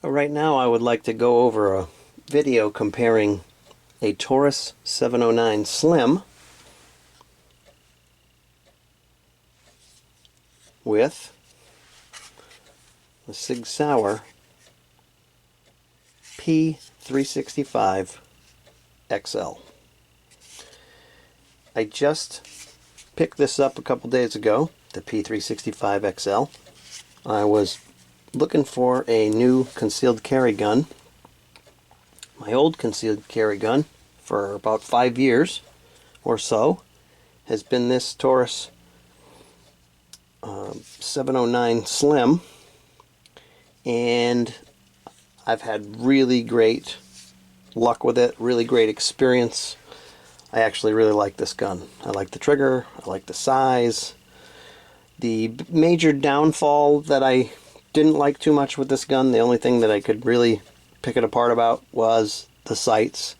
Right now I would like to go over a video comparing a Taurus 709 Slim with the Sig Sauer P365 XL. I just picked this up a couple days ago, the P365 XL. I was looking for a new concealed carry gun. My old concealed carry gun for about 5 years or so has been this Taurus 709 Slim, and I've had really great luck with it, really great experience. I actually really like this gun. I like the trigger, I like the size. The major downfall that I didn't like too much with this gun, the only thing that I could really pick it apart about, was the sights.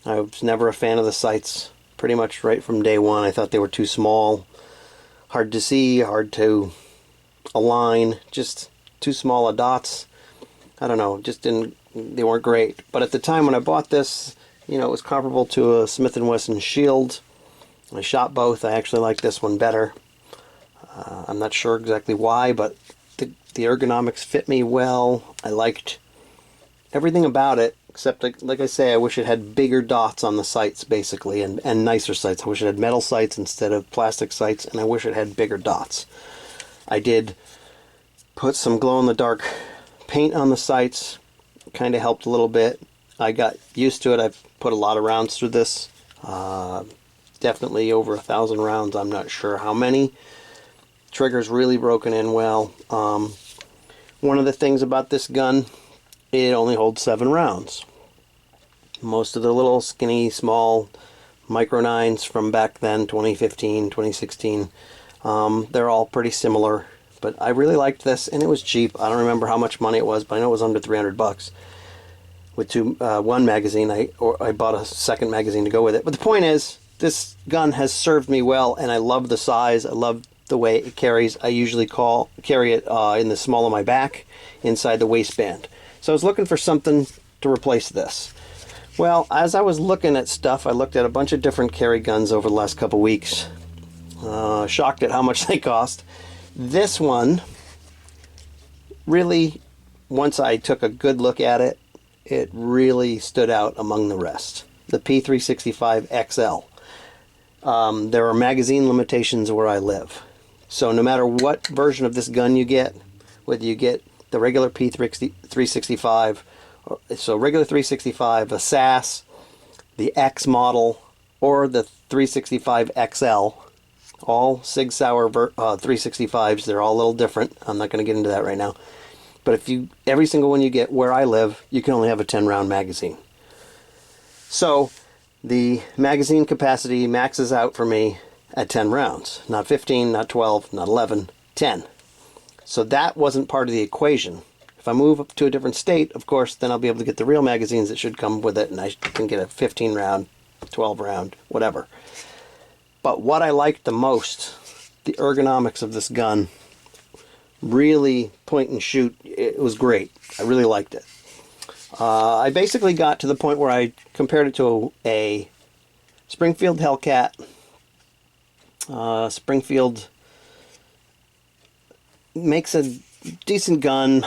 I was never a fan of the sights pretty much right from day one. I thought they were too small, hard to see, hard to align, just too small of dots. I don't know, they weren't great. But at the time when I bought this, it was comparable to a Smith & Wesson Shield. I shot both. I actually like this one better. I'm not sure exactly why, but the ergonomics fit me well. I liked everything about it, except like I say, I wish it had bigger dots on the sights, basically, and nicer sights. I wish it had metal sights instead of plastic sights, and I wish it had bigger dots. I did put some glow-in-the-dark paint on the sights. Kind of helped a little bit. I got used to it. I've put a lot of rounds through this. Definitely over 1,000 rounds. I'm not sure how many. Trigger's really broken in well. One of the things about this gun, it only holds 7 rounds. Most of the little skinny, small Micro 9s from back then, 2015, 2016, they're all pretty similar. But I really liked this, and it was cheap. I don't remember how much money it was, but I know it was under 300 bucks. With one magazine, I bought a second magazine to go with it. But the point is, this gun has served me well, and I love the size. I love the way it carries. I usually carry it in the small of my back, inside the waistband. So I was looking for something to replace this. Well, as I was looking at stuff, I looked at a bunch of different carry guns over the last couple weeks. Shocked at how much they cost. This one, really, once I took a good look at it, it really stood out among the rest. The P365 XL. There are magazine limitations where I live. So no matter what version of this gun you get, whether you get the regular P365, so regular 365, a SAS, the X model, or the 365 XL, all Sig Sauer 365s, they're all a little different. I'm not going to get into that right now. But every single one you get where I live, you can only have a 10-round magazine. So the magazine capacity maxes out for me at 10 rounds. Not 15, not 12, not 11, 10. So that wasn't part of the equation. If I move up to a different state, of course, then I'll be able to get the real magazines that should come with it, and I can get a 15-round, 12-round, whatever. But what I liked the most, the ergonomics of this gun, really point and shoot, it was great. I really liked it. I basically got to the point where I compared it to a Springfield Hellcat. Springfield makes a decent gun.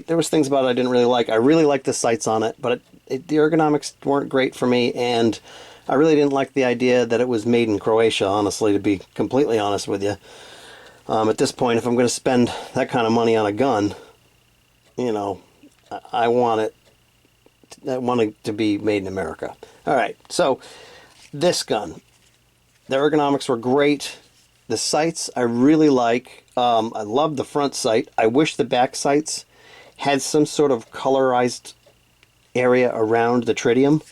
There was things about it I didn't really like. I really liked the sights on it, but the ergonomics weren't great for me, and I really didn't like the idea that it was made in Croatia, honestly, to be completely honest with you. At this point, if I'm going to spend that kind of money on a gun, I want it to be made in America. All right, so this gun, the ergonomics were great. The sights I really like. I love the front sight. I wish the back sights had some sort of colorized area around the tritium,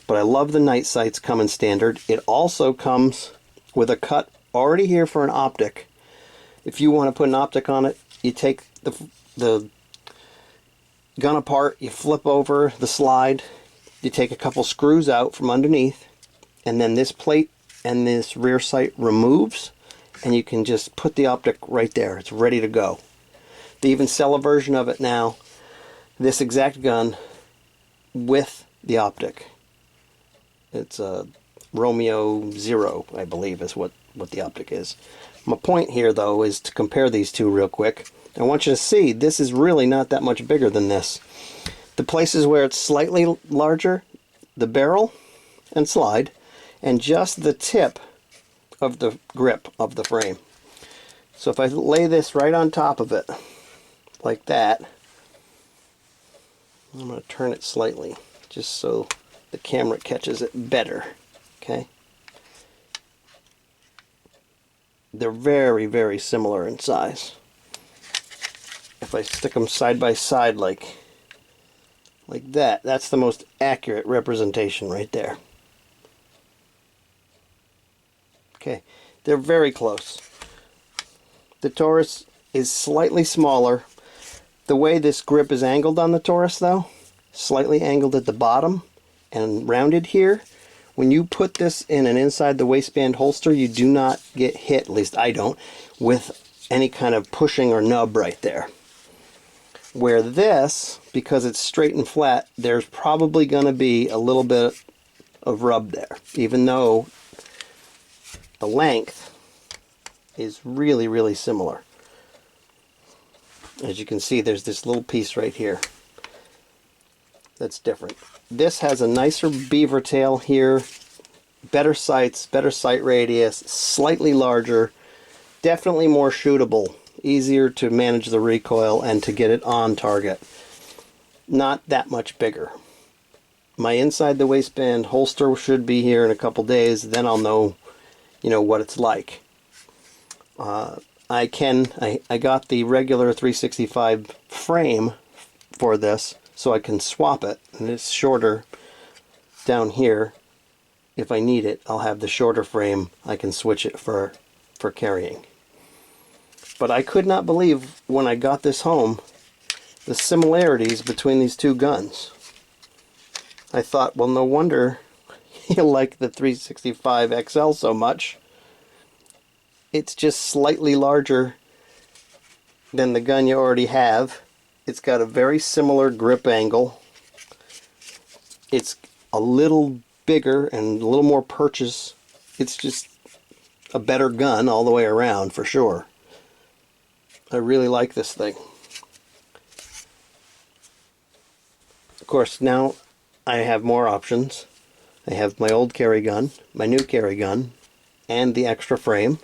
but I love the night sights coming standard. It also comes with a cut already here for an optic. If you want to put an optic on it, you take the gun apart, you flip over the slide, you take a couple screws out from underneath, and then this plate and this rear sight removes, and you can just put the optic right there. It's ready to go. They even sell a version of it now this exact gun with the optic. It's a Romeo Zero, I believe, is what the optic is. My point here, though, is to compare these two real quick. I want you to see this is really not that much bigger than this. The places where it's slightly larger, the barrel and slide, and just the tip of the grip of the frame. So if I lay this right on top of it, like that, I'm going to turn it slightly, just so the camera catches it better. Okay? They're very, very similar in size. If I stick them side by side like that, that's the most accurate representation right there. Okay, they're very close. The Taurus is slightly smaller. The way this grip is angled on the Taurus, though, slightly angled at the bottom and rounded here, when you put this in an inside the waistband holster, you do not get hit, at least I don't, with any kind of pushing or nub right there. Where this, because it's straight and flat, there's probably going to be a little bit of rub there, even though the length is really, really similar. As you can see, there's this little piece right here that's different. This has a nicer beaver tail here, better sights, better sight radius, slightly larger, definitely more shootable, easier to manage the recoil and to get it on target. Not that much bigger. My inside the waistband holster should be here in a couple days, then I'll know, what it's like. I got the regular 365 frame for this, so I can swap it, and it's shorter down here. If I need it, I'll have the shorter frame. I can switch it for carrying. But I could not believe when I got this home the similarities between these two guns. I thought, well, no wonder you like the 365 XL so much. It's just slightly larger than the gun you already have. It's got a very similar grip angle. It's a little bigger and a little more purchase. It's just a better gun all the way around, for sure. I really like this thing. Of course, now I have more options. I have my old carry gun, my new carry gun, and the extra frame.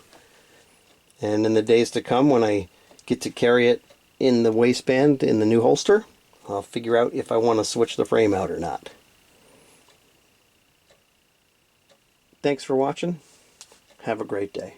And in the days to come, when I get to carry it in the waistband in the new holster, I'll figure out if I want to switch the frame out or not. Thanks for watching. Have a great day.